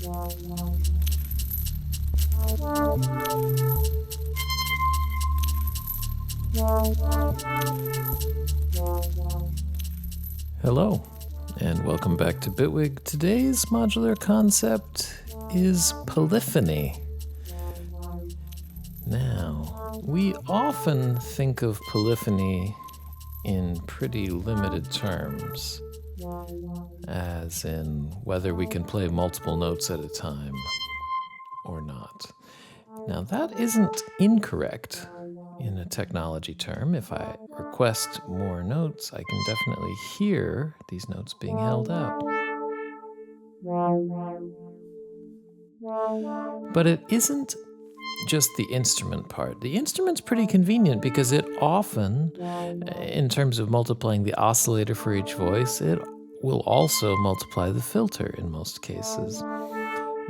Hello, and welcome back to Bitwig. Today's modular concept is polyphony. Now, we often think of polyphony in pretty limited terms, as in whether we can play multiple notes at a time or not. Now, that isn't incorrect in a technology term. If I request more notes, I can definitely hear these notes being held out. But it isn't just the instrument part. The instrument's pretty convenient because it often, in terms of multiplying the oscillator for each voice, it will also multiply the filter in most cases.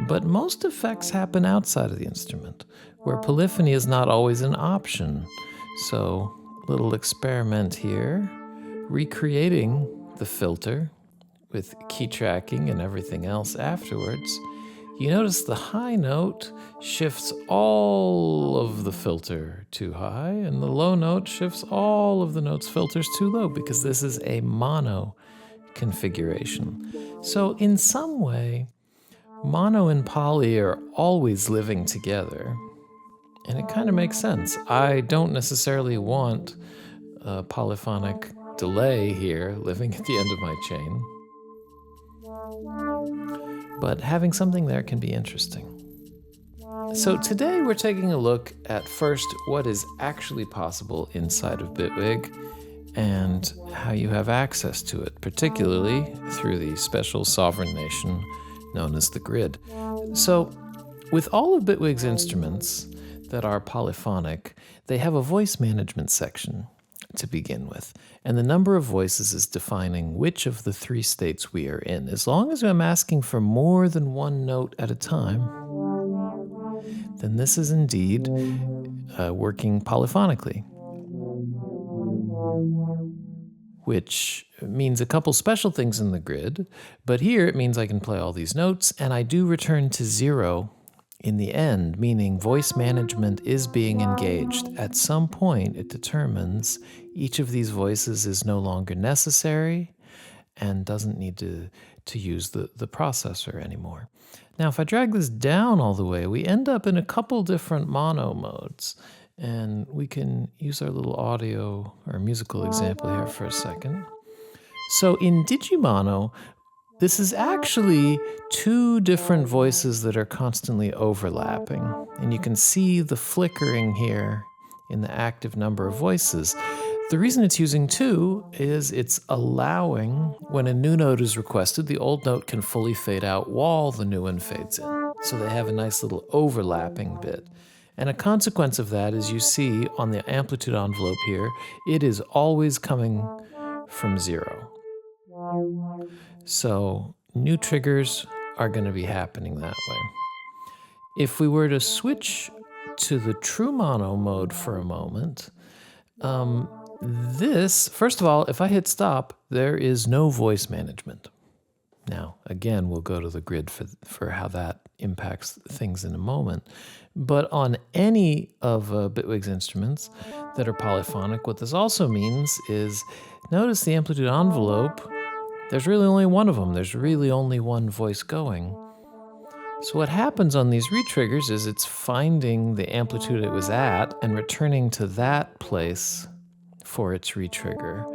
But most effects happen outside of the instrument, where polyphony is not always an option. So, little experiment here, recreating the filter with key tracking and everything else afterwards. You notice the high note shifts all of the filter too high, and the low note shifts all of the note's filters too low, because this is a mono configuration. So in some way, mono and poly are always living together, and it kind of makes sense. I don't necessarily want a polyphonic delay here living at the end of my chain, but having something there can be interesting. So today we're taking a look at first what is actually possible inside of Bitwig and how you have access to it, particularly through the special sovereign nation known as the grid. So with all of Bitwig's instruments that are polyphonic, they have a voice management section to begin with. And the number of voices is defining which of the three states we are in. As long as I'm asking for more than one note at a time, then this is indeed working polyphonically. Which means a couple special things in the grid, but here it means I can play all these notes, and I do return to 0 in the end, meaning voice management is being engaged. At some point, it determines each of these voices is no longer necessary and doesn't need to use the processor anymore. Now, if I drag this down all the way, we end up in a couple different mono modes. And we can use our little audio or musical example here for a second. So in Digimono, this is actually two different voices that are constantly overlapping. And you can see the flickering here in the active number of voices. The reason it's using two is it's allowing, when a new note is requested, the old note can fully fade out while the new one fades in. So they have a nice little overlapping bit. And a consequence of that is you see on the amplitude envelope here, it is always coming from 0. So new triggers are going to be happening that way. If we were to switch to the true mono mode for a moment, first of all, if I hit stop, there is no voice management. Now, again, we'll go to the grid for how that impacts things in a moment. But on any of Bitwig's instruments that are polyphonic, what this also means is, notice the amplitude envelope, there's really only one of them. There's really only one voice going. So what happens on these retriggers is it's finding the amplitude it was at and returning to that place for its retrigger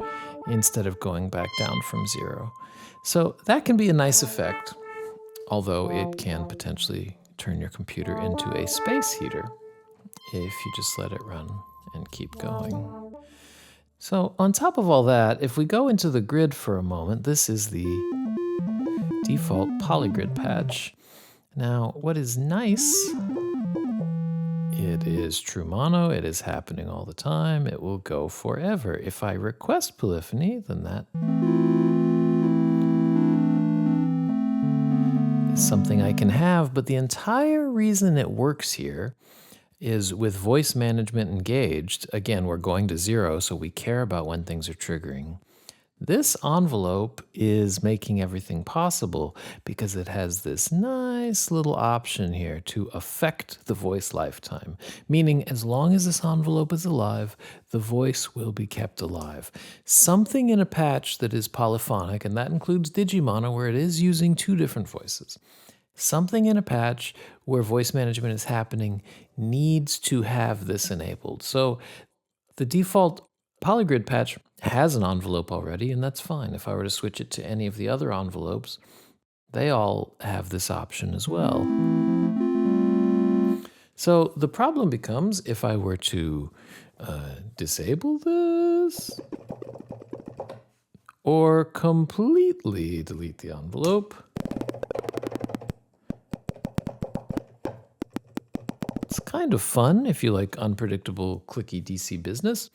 instead of going back down from 0. So that can be a nice effect, although it can potentially turn your computer into a space heater if you just let it run and keep going. So on top of all that, if we go into the grid for a moment, this is the default polygrid patch. Now, what is nice, it is true mono, it is happening all the time, it will go forever. If I request polyphony, then that is something I can have, but the entire reason it works here is with voice management engaged. Again, we're going to 0, so we care about when things are triggering. This envelope is making everything possible because it has this nice little option here to affect the voice lifetime, meaning as long as this envelope is alive, the voice will be kept alive. Something in a patch that is polyphonic, and that includes Digimono, where it is using two different voices. Something in a patch where voice management is happening needs to have this enabled. So the default Polygrid patch has an envelope already, and that's fine. If I were to switch it to any of the other envelopes, they all have this option as well. So the problem becomes if I were to disable this or completely delete the envelope. It's kind of fun if you like unpredictable, clicky DC business.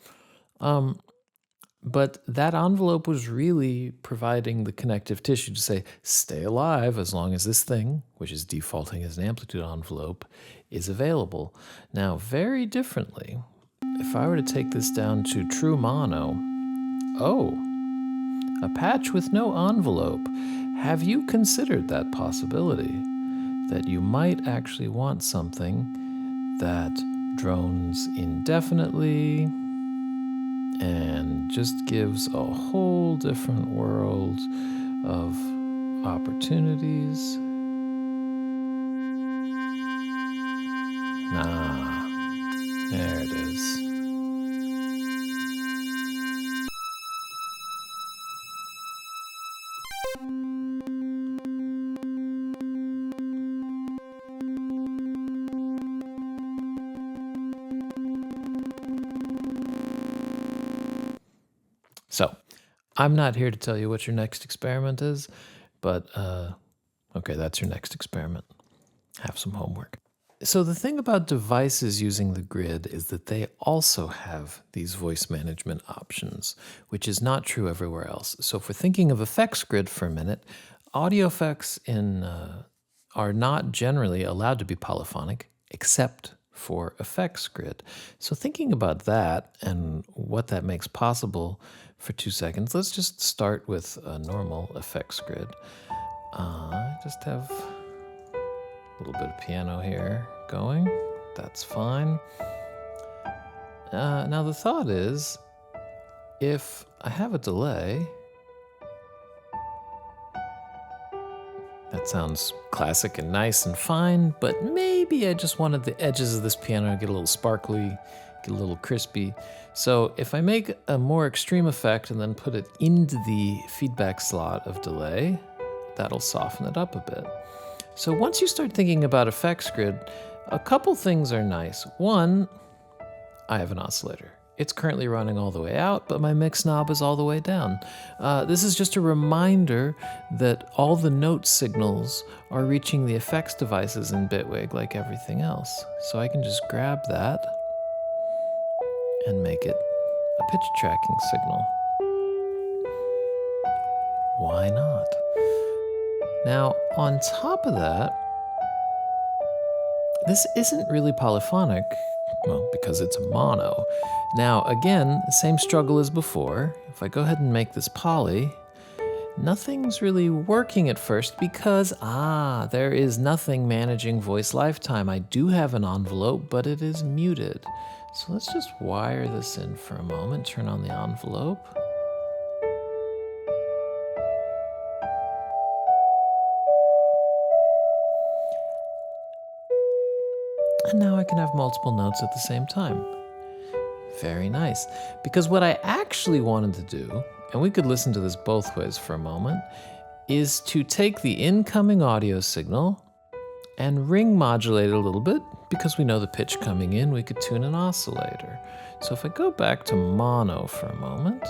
But that envelope was really providing the connective tissue to say, stay alive as long as this thing, which is defaulting as an amplitude envelope, is available. Now, very differently, if I were to take this down to true mono, a patch with no envelope, have you considered that possibility? That you might actually want something that drones indefinitely and just gives a whole different world of opportunities. There it is. So, I'm not here to tell you what your next experiment is, but okay, that's your next experiment. Have some homework. So the thing about devices using the grid is that they also have these voice management options, which is not true everywhere else. So if we're thinking of effects grid for a minute, audio effects are not generally allowed to be polyphonic, except for effects grid. So thinking about that and what that makes possible for 2 seconds, let's just start with a normal effects grid. Just have a little bit of piano here going. That's fine. Now the thought is, if I have a delay, that sounds classic and nice and fine, but maybe I just wanted the edges of this piano to get a little sparkly, get a little crispy. So if I make a more extreme effect and then put it into the feedback slot of delay, that'll soften it up a bit. So once you start thinking about effects grid, a couple things are nice. One, I have an oscillator. It's currently running all the way out, but my mix knob is all the way down. This is just a reminder that all the note signals are reaching the effects devices in Bitwig like everything else. So I can just grab that and make it a pitch tracking signal. Why not? Now, on top of that, this isn't really polyphonic, well, because it's mono. Now, again, same struggle as before. If I go ahead and make this poly, nothing's really working at first because, there is nothing managing voice lifetime. I do have an envelope, but it is muted. So let's just wire this in for a moment, turn on the envelope. And now I can have multiple notes at the same time. Very nice. Because what I actually wanted to do, and we could listen to this both ways for a moment, is to take the incoming audio signal and ring modulate it a little bit, because we know the pitch coming in, we could tune an oscillator. So if I go back to mono for a moment,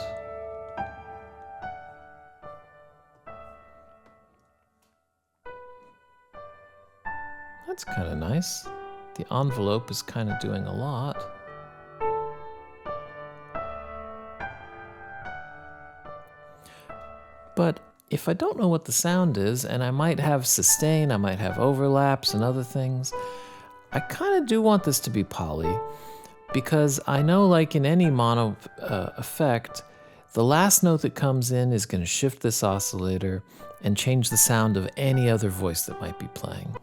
that's kind of nice. The envelope is kind of doing a lot. But if I don't know what the sound is, and I might have sustain, I might have overlaps and other things, I kind of do want this to be poly, because I know, like in any mono effect, the last note that comes in is going to shift this oscillator and change the sound of any other voice that might be playing.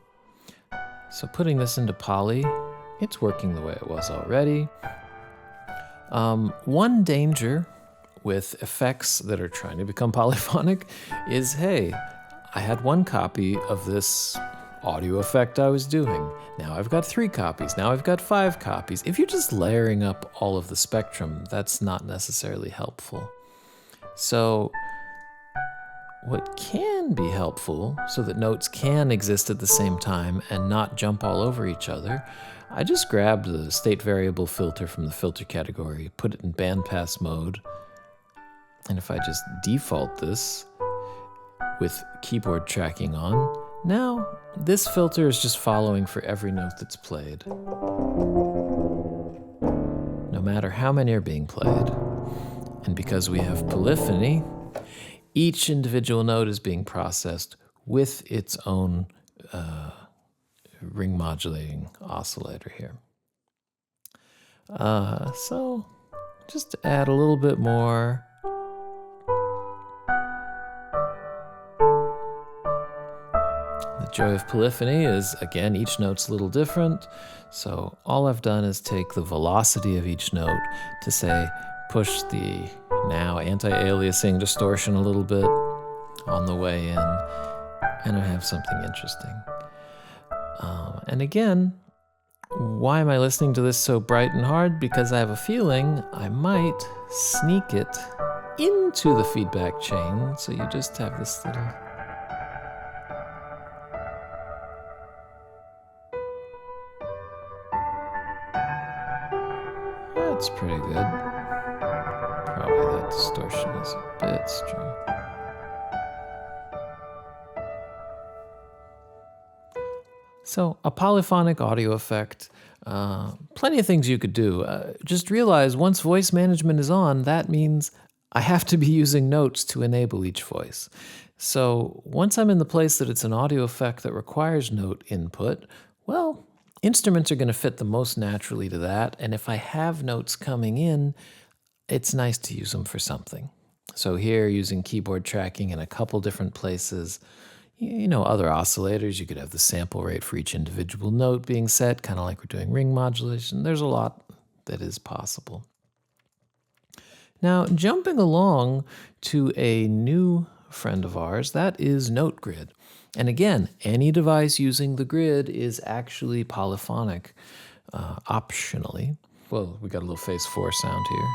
So putting this into poly, it's working the way it was already. One danger with effects that are trying to become polyphonic is, hey, I had one copy of this audio effect I was doing. Now I've got 3 copies. Now I've got 5 copies. If you're just layering up all of the spectrum, that's not necessarily helpful. So what can be helpful, so that notes can exist at the same time and not jump all over each other, I just grabbed the state variable filter from the filter category, put it in bandpass mode, and if I just default this with keyboard tracking on, now this filter is just following for every note that's played, no matter how many are being played. And because we have polyphony, each individual note is being processed with its own ring modulating oscillator here. So just to add a little bit more. The joy of polyphony is, again, each note's a little different. So all I've done is take the velocity of each note to say, push the now anti-aliasing distortion a little bit on the way in, and I have something interesting. And again, why am I listening to this so bright and hard? Because I have a feeling I might sneak it into the feedback chain, so you just have this little... That's pretty good. Probably that distortion is a bit strong. So a polyphonic audio effect, plenty of things you could do. Just realize once voice management is on, that means I have to be using notes to enable each voice. So once I'm in the place that it's an audio effect that requires note input, well, instruments are going to fit the most naturally to that. And if I have notes coming in, it's nice to use them for something. So here, using keyboard tracking in a couple different places, you know, other oscillators, you could have the sample rate for each individual note being set, kind of like we're doing ring modulation. There's a lot that is possible. Now, jumping along to a new friend of ours, that is NoteGrid. And again, any device using the grid is actually polyphonic, optionally. Well, we got a little phase 4 sound here.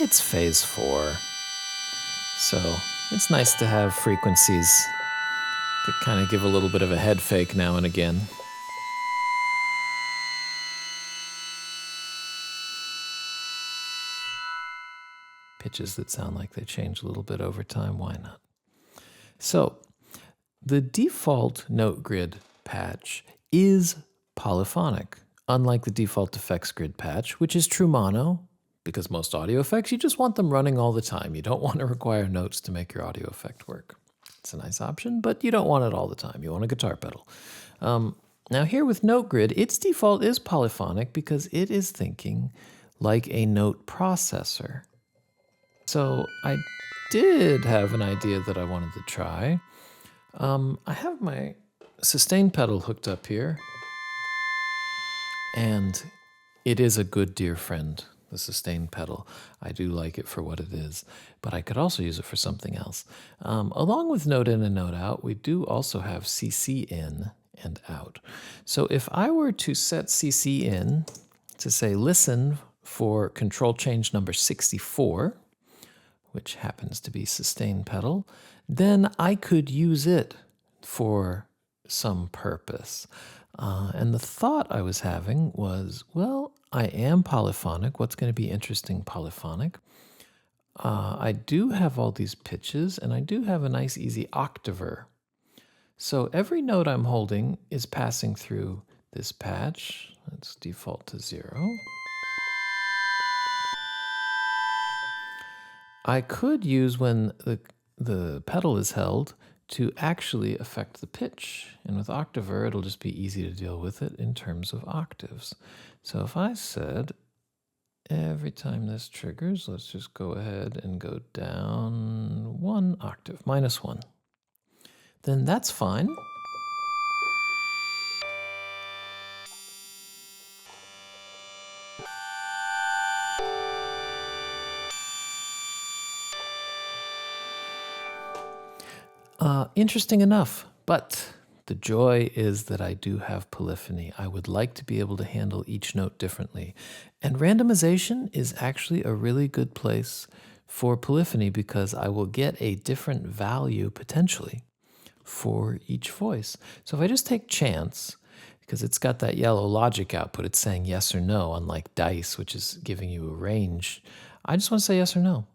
It's phase 4, so it's nice to have frequencies that kind of give a little bit of a head fake now and again. Pitches that sound like they change a little bit over time, why not? So the default note grid patch is polyphonic, unlike the default effects grid patch, which is true mono. Because most audio effects, you just want them running all the time. You don't want to require notes to make your audio effect work. It's a nice option, but you don't want it all the time. You want a guitar pedal. Now here with NoteGrid, its default is polyphonic because it is thinking like a note processor. So I did have an idea that I wanted to try. I have my sustain pedal hooked up here, and it is a good dear friend. The sustain pedal. I do like it for what it is, but I could also use it for something else. Along with note in and note out, we do also have CC in and out. So if I were to set CC in to say listen for control change number 64, which happens to be sustain pedal, then I could use it for some purpose. And the thought I was having was, well, I am polyphonic. What's going to be interesting polyphonic? I do have all these pitches, and I do have a nice easy octaver. So every note I'm holding is passing through this patch. Let's default to 0. I could use when the pedal is held to actually affect the pitch. And with Octaver, it'll just be easy to deal with it in terms of octaves. So if I said, every time this triggers, let's just go ahead and go down 1 octave, -1. Then that's fine. Interesting enough, but the joy is that I do have polyphony. I would like to be able to handle each note differently. And randomization is actually a really good place for polyphony because I will get a different value potentially for each voice. So if I just take chance, because it's got that yellow logic output, it's saying yes or no, unlike dice, which is giving you a range. I just want to say yes or no.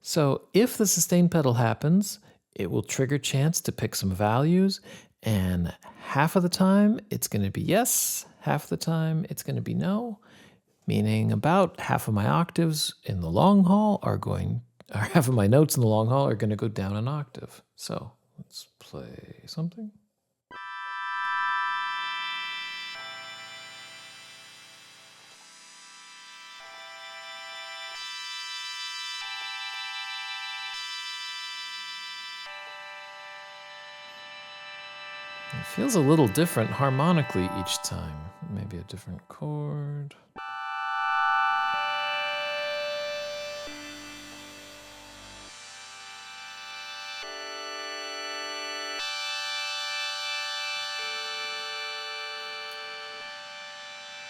So if the sustain pedal happens, it will trigger chance to pick some values, and half of the time it's going to be yes, half the time it's going to be no, meaning about half of my octaves in the long haul are going, or half of my notes in the long haul are going to go down an octave. So let's play something. It feels a little different harmonically each time. Maybe a different chord.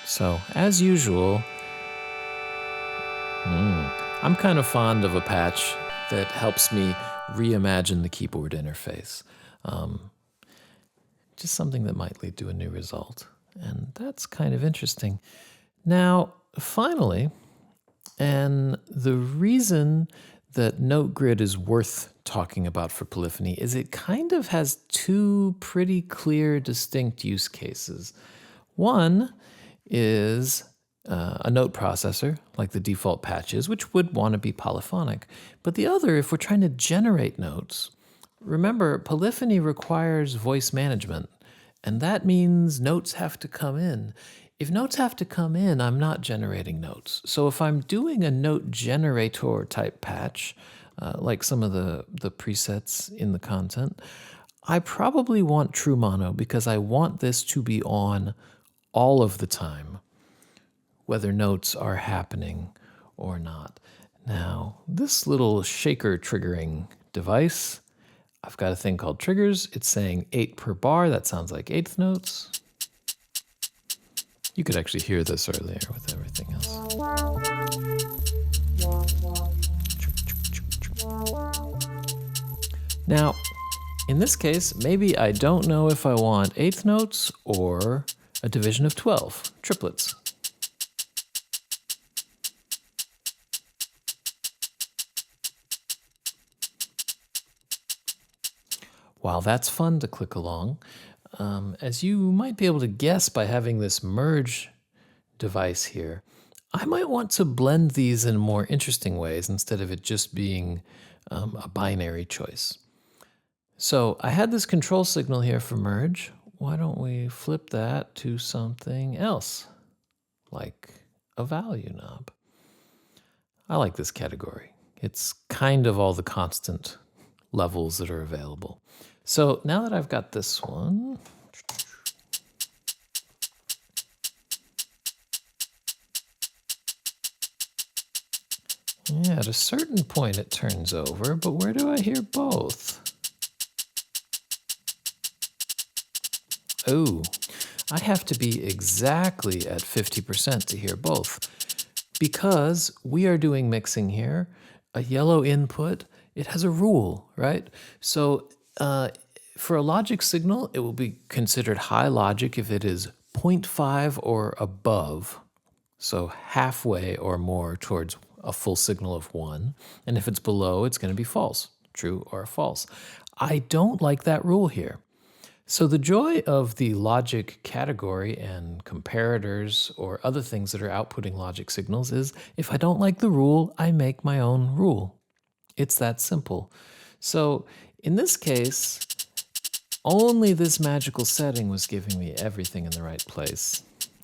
So, as usual, I'm kind of fond of a patch that helps me reimagine the keyboard interface. Just something that might lead to a new result. And that's kind of interesting. Now, finally, and the reason that Note Grid is worth talking about for polyphony is it kind of has two pretty clear, distinct use cases. One is a note processor, like the default patches, which would want to be polyphonic. But the other, if we're trying to generate notes, remember, polyphony requires voice management, and that means notes have to come in. If notes have to come in, I'm not generating notes. So if I'm doing a note generator type patch, like some of the presets in the content, I probably want true mono because I want this to be on all of the time, whether notes are happening or not. Now, this little shaker triggering device, I've got a thing called triggers. It's saying 8 per bar. That sounds like eighth notes. You could actually hear this earlier with everything else. Now, in this case, maybe I don't know if I want eighth notes or a division of 12, triplets. While that's fun to click along, as you might be able to guess by having this merge device here, I might want to blend these in more interesting ways instead of it just being a binary choice. So I had this control signal here for merge. Why don't we flip that to something else, like a value knob? I like this category. It's kind of all the constant levels that are available. So now that I've got this one, yeah, at a certain point it turns over, but where do I hear both? Oh, I have to be exactly at 50% to hear both. Because we are doing mixing here, a yellow input, it has a rule, right? So for a logic signal, it will be considered high logic if it is 0.5 or above, so halfway or more towards a full signal of 1. And if it's below, it's going to be false, true or false. I don't like that rule here. So the joy of the logic category and comparators or other things that are outputting logic signals is if I don't like the rule, I make my own rule. It's that simple. So In this case, only this magical setting was giving me everything in the right place.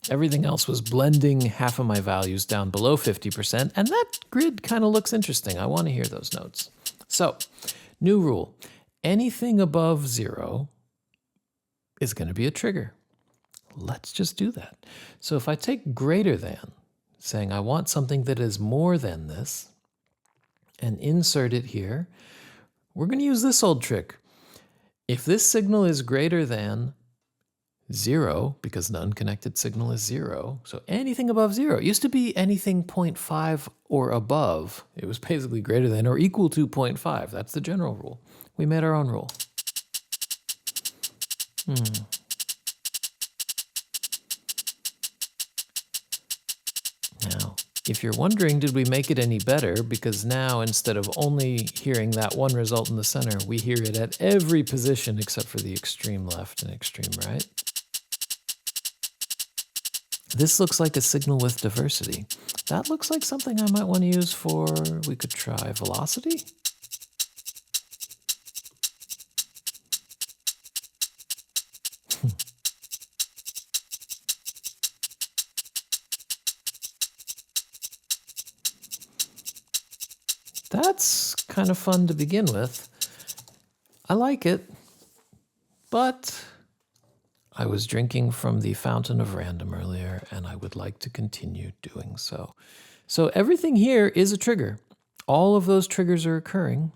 Everything else was blending half of my values down below 50%, and that grid kind of looks interesting. I want to hear those notes. So, new rule. Anything above 0 is going to be a trigger. Let's just do that. So if I take greater than, saying I want something that is more than this, and insert it here, we're going to use this old trick. If this signal is greater than 0, because the unconnected signal is 0, so anything above 0. It used to be anything 0.5 or above. It was basically greater than or equal to 0.5. That's the general rule. We made our own rule. Now, if you're wondering, did we make it any better? Because now, instead of only hearing that one result in the center, we hear it at every position except for the extreme left and extreme right. This looks like a signal with diversity. That looks like something I might want to use for, we could try velocity. That's kind of fun to begin with. I like it, but I was drinking from the fountain of random earlier, and I would like to continue doing so. So everything here is a trigger. All of those triggers are occurring,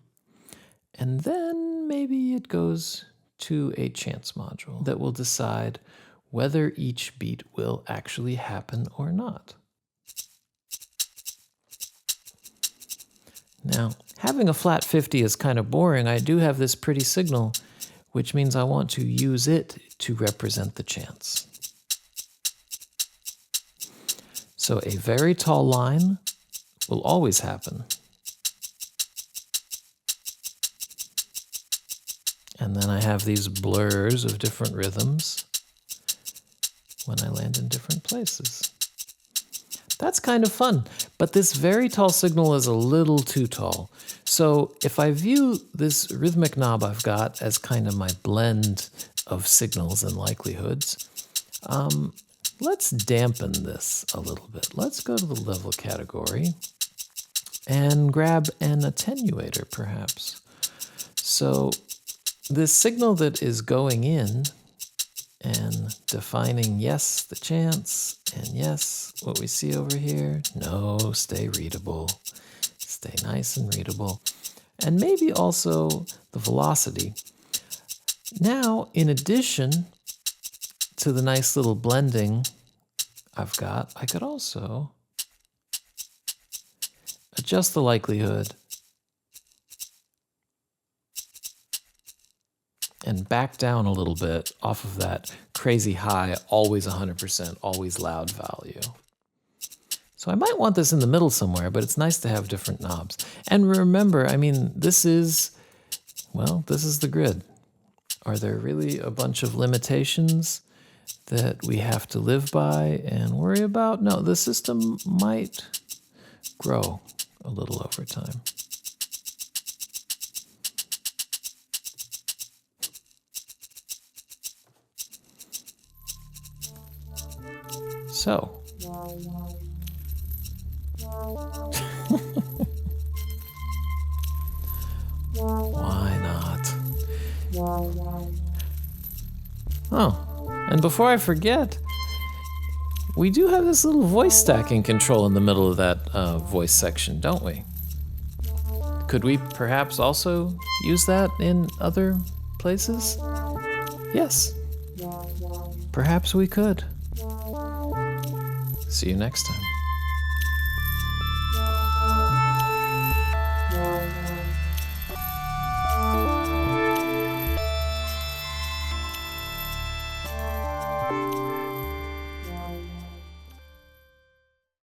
and then maybe it goes to a chance module that will decide whether each beat will actually happen or not. Now, having a flat 50 is kind of boring. I do have this pretty signal, which means I want to use it to represent the chance. So a very tall line will always happen. And then I have these blurs of different rhythms when I land in different places. That's kind of fun, but this very tall signal is a little too tall. So if I view this rhythmic knob I've got as kind of my blend of signals and likelihoods, let's dampen this a little bit. Let's go to the level category and grab an attenuator, perhaps. So this signal that is going in and defining, yes, the chance, and yes, what we see over here, no, stay readable, stay nice and readable, and maybe also the velocity. Now, in addition to the nice little blending I've got, I could also adjust the likelihood and back down a little bit off of that crazy high, always 100%, always loud value. So I might want this in the middle somewhere, but it's nice to have different knobs. And remember, I mean, this is the grid. Are there really a bunch of limitations that we have to live by and worry about? No, the system might grow a little over time. So, why not? Oh, and before I forget, we do have this little voice stacking control in the middle of that voice section, don't we? Could we perhaps also use that in other places? Yes, perhaps we could. See you next time.